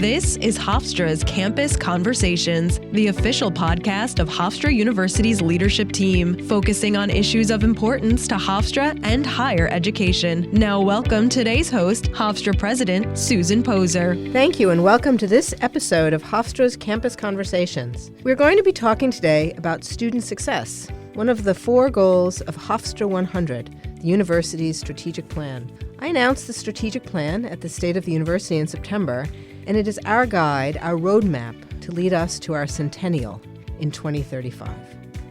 This is Hofstra's Campus Conversations, the official podcast of Hofstra University's leadership team, focusing on issues of importance to Hofstra and higher education. Now welcome today's host, Hofstra President Susan Poser. Thank you, and welcome to this episode of Hofstra's Campus Conversations. We're going to be talking today about student success, one of the 4 goals of Hofstra 100, the university's strategic plan. I announced the strategic plan at the State of the University in September, and it is our guide, our roadmap, to lead us to our centennial in 2035.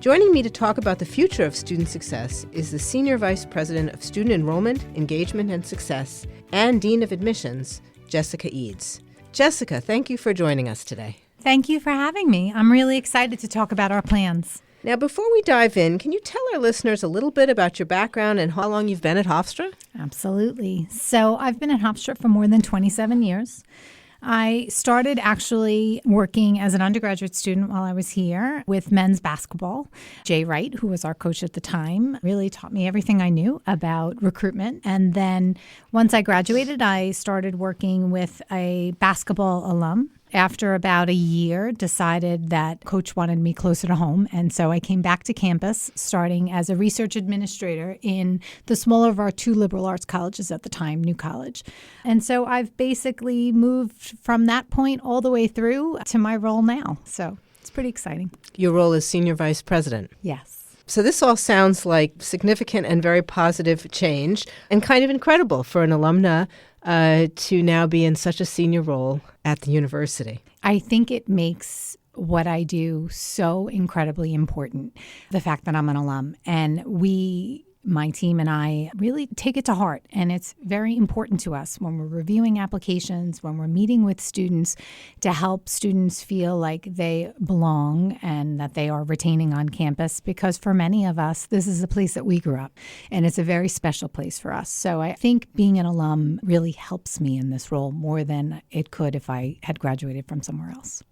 Joining me to talk about the future of student success is the Senior Vice President of Student Enrollment, Engagement, and Success, and Dean of Admissions, Jessica Eads. Jessica, thank you for joining us today. Thank you for having me. I'm really excited to talk about our plans. Now, before we dive in, can you tell our listeners a little bit about your background and how long you've been at Hofstra? Absolutely. So I've been at Hofstra for more than 27 years. I started actually working as an undergraduate student while I was here with men's basketball. Jay Wright, who was our coach at the time, really taught me everything I knew about recruitment. And then once I graduated, I started working with a basketball alum. After about a year, decided that coach wanted me closer to home. And so I came back to campus, starting as a research administrator in the smaller of our 2 liberal arts colleges at the time, New College. And so I've basically moved from that point all the way through to my role now. So it's pretty exciting. Your role as Senior Vice President. Yes. So this all sounds like significant and very positive change and kind of incredible for an alumna to now be in such a senior role at the university. I think it makes what I do so incredibly important, the fact that I'm an alum. And my team and I really take it to heart. And it's very important to us when we're reviewing applications, when we're meeting with students, to help students feel like they belong and that they are retaining on campus. Because for many of us, this is a place that we grew up, and it's a very special place for us. So I think being an alum really helps me in this role more than it could if I had graduated from somewhere else.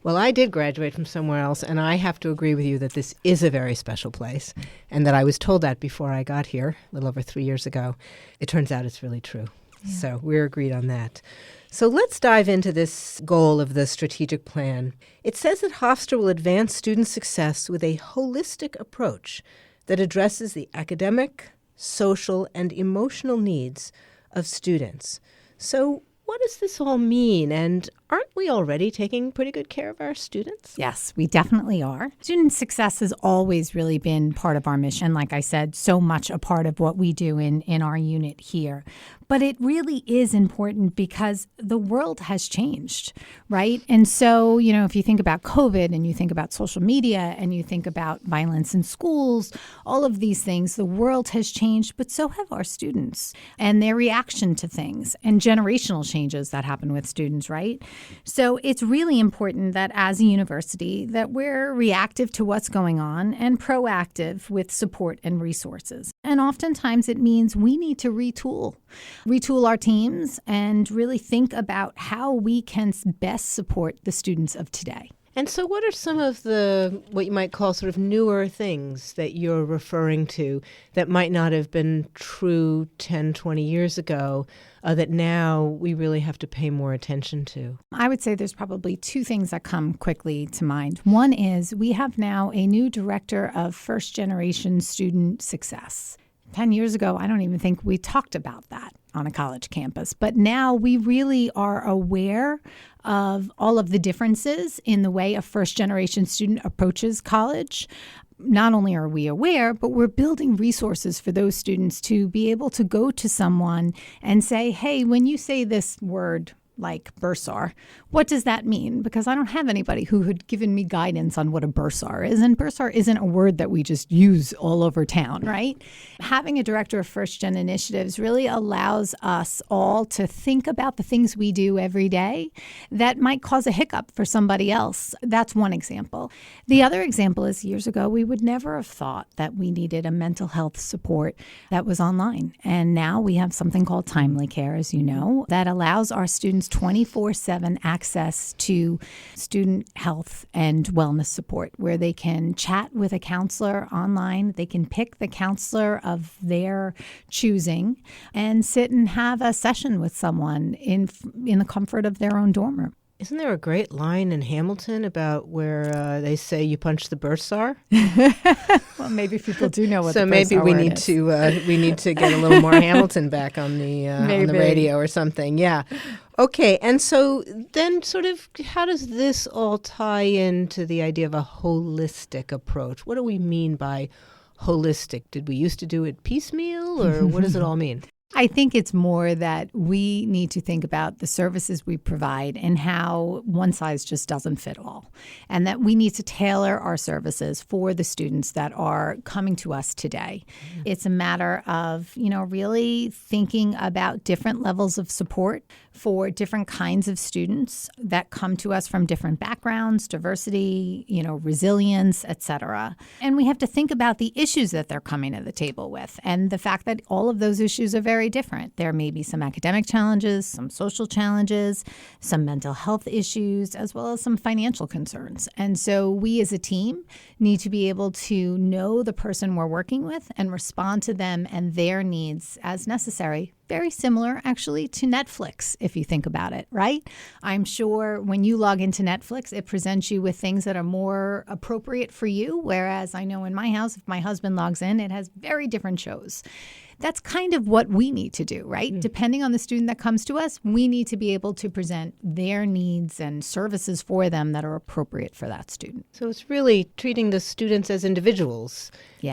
Well, I did graduate from somewhere else, and I have to agree with you that this is a very special place, and that I was told that before I got here, a little over 3 years ago. It turns out it's really true. Yeah. So we're agreed on that. So let's dive into this goal of the strategic plan. It says that Hofstra will advance student success with a holistic approach that addresses the academic, social, and emotional needs of students. So what does this all mean? And aren't we already taking pretty good care of our students? Yes, we definitely are. Student success has always really been part of our mission. Like I said, so much a part of what we do in our unit here. But it really is important because the world has changed, right? And so, if you think about COVID and you think about social media and you think about violence in schools, all of these things, the world has changed, but so have our students and their reaction to things and generational changes that happen with students, right? So it's really important that as a university that we're reactive to what's going on and proactive with support and resources. And oftentimes it means we need to retool our teams and really think about how we can best support the students of today. And so what are some of the, what you might call sort of newer things that you're referring to that might not have been true 10, 20 years ago that now we really have to pay more attention to? I would say there's probably 2 things that come quickly to mind. One is we have now a new director of first-generation student success. 10 years ago, I don't even think we talked about that on a college campus. But now we really are aware of all of the differences in the way a first-generation student approaches college. Not only are we aware, but we're building resources for those students to be able to go to someone and say, hey, when you say this word like bursar, what does that mean? Because I don't have anybody who had given me guidance on what a bursar is. And bursar isn't a word that we just use all over town, right? Having a director of First Gen Initiatives really allows us all to think about the things we do every day that might cause a hiccup for somebody else. That's one example. The other example is years ago, we would never have thought that we needed a mental health support that was online. And now we have something called Timely Care, as you know, that allows our students 24/7 access to student health and wellness support, where they can chat with a counselor online. They can pick the counselor of their choosing and sit and have a session with someone in the comfort of their own dorm room. Isn't there a great line in Hamilton about where they say you punch the bursar? Well, maybe people do know what so the maybe bursar we word need is. we need to get a little more Hamilton back on the radio or something. Yeah. Okay. And so then sort of how does this all tie into the idea of a holistic approach? What do we mean by holistic? Did we used to do it piecemeal, or what does it all mean? I think it's more that we need to think about the services we provide and how one size just doesn't fit all, and that we need to tailor our services for the students that are coming to us today. Mm-hmm. It's a matter of, really thinking about different levels of support for different kinds of students that come to us from different backgrounds, diversity, resilience, et cetera. And we have to think about the issues that they're coming to the table with, and the fact that all of those issues are very different. There may be some academic challenges, some social challenges, some mental health issues, as well as some financial concerns. And so we as a team need to be able to know the person we're working with and respond to them and their needs as necessary. Very similar, actually, to Netflix, if you think about it, right? I'm sure when you log into Netflix, it presents you with things that are more appropriate for you, whereas I know in my house, if my husband logs in, it has very different shows. That's kind of what we need to do, right? Depending on the student that comes to us, we need to be able to present their needs and services for them that are appropriate for that student. So it's really treating the students as individuals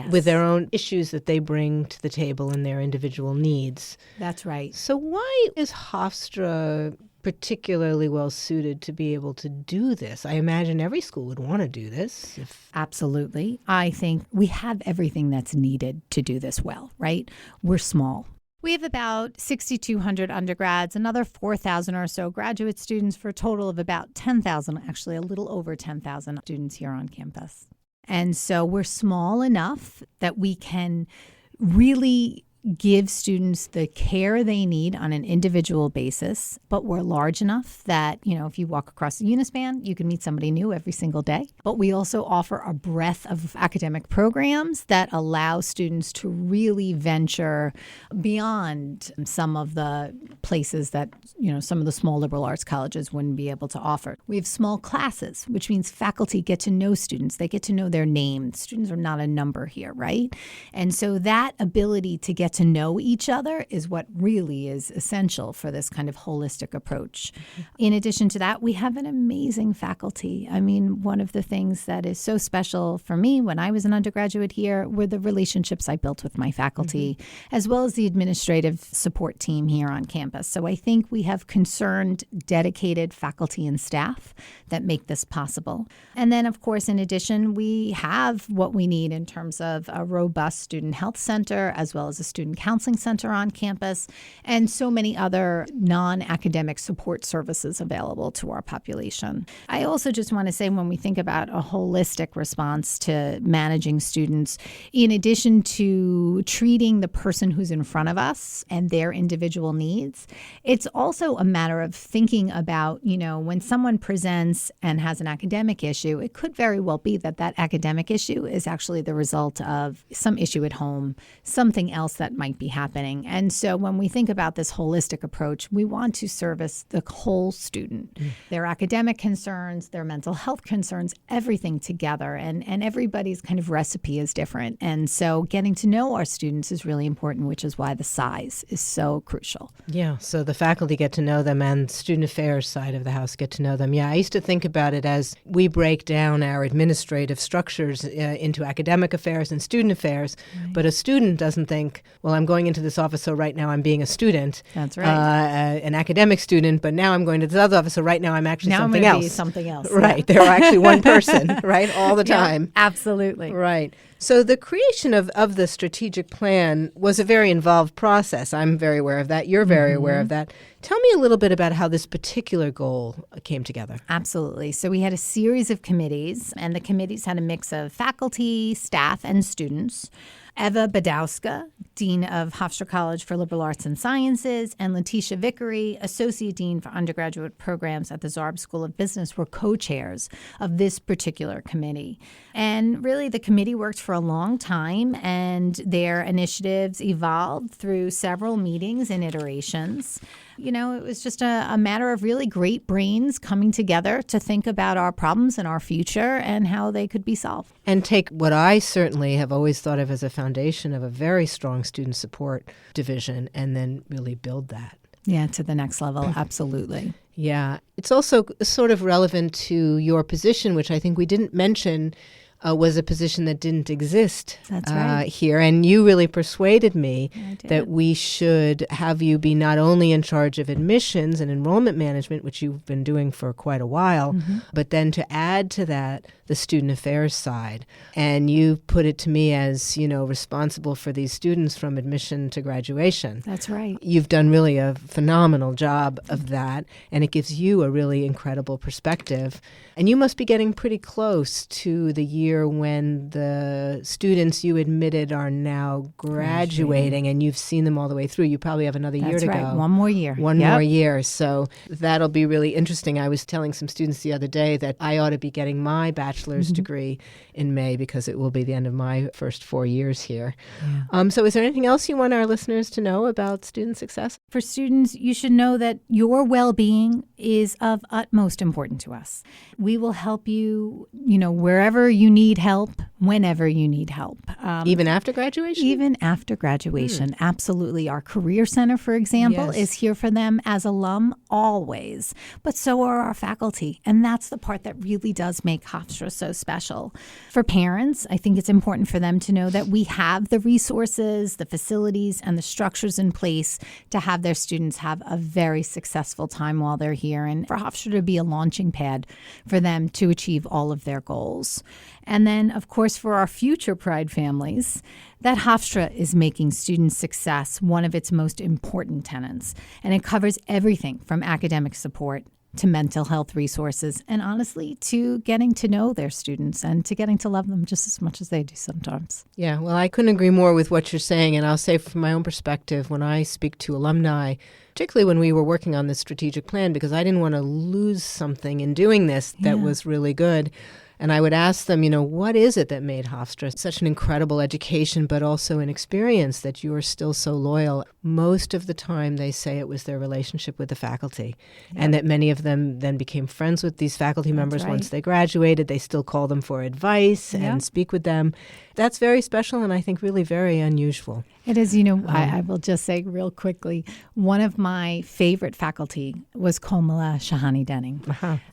with their own issues that they bring to the table and their individual needs. That's right. So why is Hofstra particularly well suited to be able to do this? I imagine every school would want to do this. Absolutely. I think we have everything that's needed to do this well, right? We're small. We have about 6,200 undergrads, another 4,000 or so graduate students, for a total of about 10,000, actually a little over 10,000 students here on campus. And so we're small enough that we can really give students the care they need on an individual basis, but we're large enough that, if you walk across the Unispan, you can meet somebody new every single day. But we also offer a breadth of academic programs that allow students to really venture beyond some of the places that, some of the small liberal arts colleges wouldn't be able to offer. We have small classes, which means faculty get to know students. They get to know their name. Students are not a number here, right? And so that ability to get to know each other is what really is essential for this kind of holistic approach. Mm-hmm. In addition to that, we have an amazing faculty. I mean, one of the things that is so special for me when I was an undergraduate here were the relationships I built with my faculty, as well as the administrative support team here on campus. So I think we have concerned, dedicated faculty and staff that make this possible. And then, of course, in addition, we have what we need in terms of a robust student health center, as well as a student counseling center on campus, and so many other non-academic support services available to our population. I also just want to say, when we think about a holistic response to managing students, in addition to treating the person who's in front of us and their individual needs, it's also a matter of thinking about, when someone presents and has an academic issue, it could very well be that that academic issue is actually the result of some issue at home, something else that might be happening. And so when we think about this holistic approach, we want to service the whole student, their academic concerns, their mental health concerns, everything together. And everybody's kind of recipe is different. And so getting to know our students is really important, which is why the size is so crucial. Yeah, so the faculty get to know them and student affairs side of the house get to know them. Yeah, I used to think about it as we break down our administrative structures into academic affairs and student affairs, but a student doesn't think, well, I'm going into this office, so right now I'm being a student. That's right. An academic student, but now I'm going to this other office, so right now I'm actually something else. Be something else. Right. They're actually one person, right, all the time. Yeah, absolutely. Right. So the creation of the strategic plan was a very involved process. I'm very aware of that. You're very aware of that. Tell me a little bit about how this particular goal came together. Absolutely. So we had a series of committees, and the committees had a mix of faculty, staff, and students. Eva Badowska, Dean of Hofstra College for Liberal Arts and Sciences, and Letitia Vickery, Associate Dean for Undergraduate Programs at the Zarb School of Business, were co-chairs of this particular committee. And really, the committee worked for a long time, and their initiatives evolved through several meetings and iterations. it was just a matter of really great brains coming together to think about our problems and our future and how they could be solved. And take what I certainly have always thought of as a foundation of a very strong student support division and then really build that. Yeah, to the next level. Absolutely. Yeah. It's also sort of relevant to your position, which I think we didn't mention was a position that didn't exist here. And you really persuaded me that we should have you be not only in charge of admissions and enrollment management, which you've been doing for quite a while, but then to add to that the student affairs side. And you put it to me as, responsible for these students from admission to graduation. That's right. You've done really a phenomenal job of that, and it gives you a really incredible perspective. And you must be getting pretty close to the year when the students you admitted are now graduating, and you've seen them all the way through. You probably have another year to go. That's right. One more year. One more year. So that'll be really interesting. I was telling some students the other day that I ought to be getting my bachelor's degree in May because it will be the end of my first 4 years here. Yeah. So is there anything else you want our listeners to know about student success? For students, you should know that your well-being is of utmost importance to us. We will help you, wherever you need help, whenever you need help. Even after graduation? Even after graduation, absolutely. Our Career Center, for example, is here for them as alum always. But so are our faculty. And that's the part that really does make Hofstra so special. For parents, I think it's important for them to know that we have the resources, the facilities, and the structures in place to have their students have a very successful time while they're here, and for Hofstra to be a launching pad for them to achieve all of their goals. And then, of course, for our future Pride families, that Hofstra is making student success one of its most important tenets. And it covers everything from academic support to mental health resources, and honestly, to getting to know their students and to getting to love them just as much as they do sometimes. Yeah, well, I couldn't agree more with what you're saying. And I'll say from my own perspective, when I speak to alumni, particularly when we were working on this strategic plan, because I didn't want to lose something in doing this that was really good. And I would ask them, what is it that made Hofstra such an incredible education, but also an experience that you are still so loyal? Most of the time, they say it was their relationship with the faculty, and that many of them then became friends with these faculty members once they graduated. They still call them for advice and speak with them. That's very special and I think really very unusual. It is, I will just say real quickly, one of my favorite faculty was Komala Shahani Denning.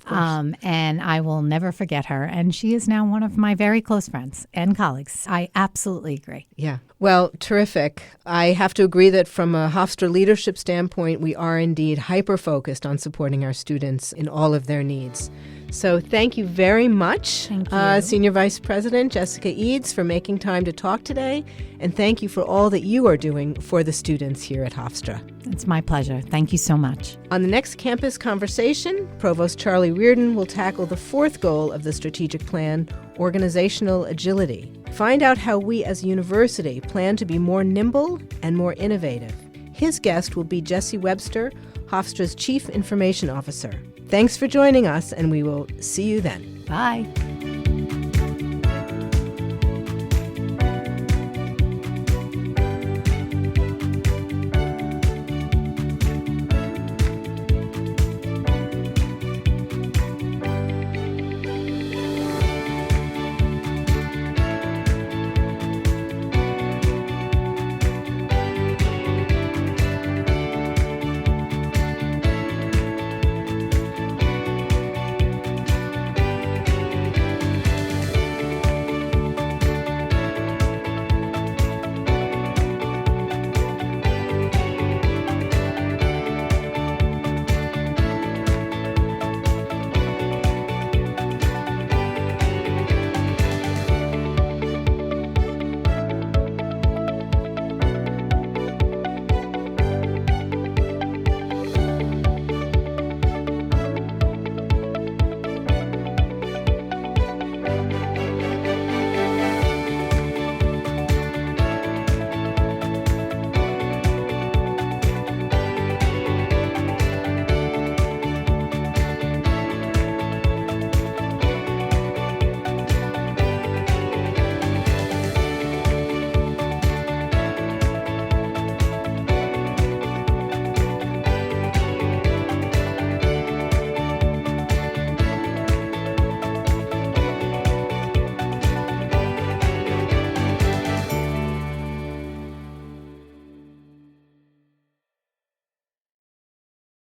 And I will never forget her. And she is now one of my very close friends and colleagues. I absolutely agree. Yeah. Well, terrific. I have to agree that from a Hofstra leadership standpoint, we are indeed hyper-focused on supporting our students in all of their needs. So thank you very much, Thank you. Senior Vice President Jessica Eads, for making time to talk today. And thank you for all that you are doing for the students here at Hofstra. It's my pleasure. Thank you so much. On the next campus conversation, Provost Charlie Reardon will tackle the fourth goal of the strategic plan, organizational agility. Find out how we as a university plan to be more nimble and more innovative. His guest will be Jesse Webster, Hofstra's Chief Information Officer. Thanks for joining us, and we will see you then. Bye.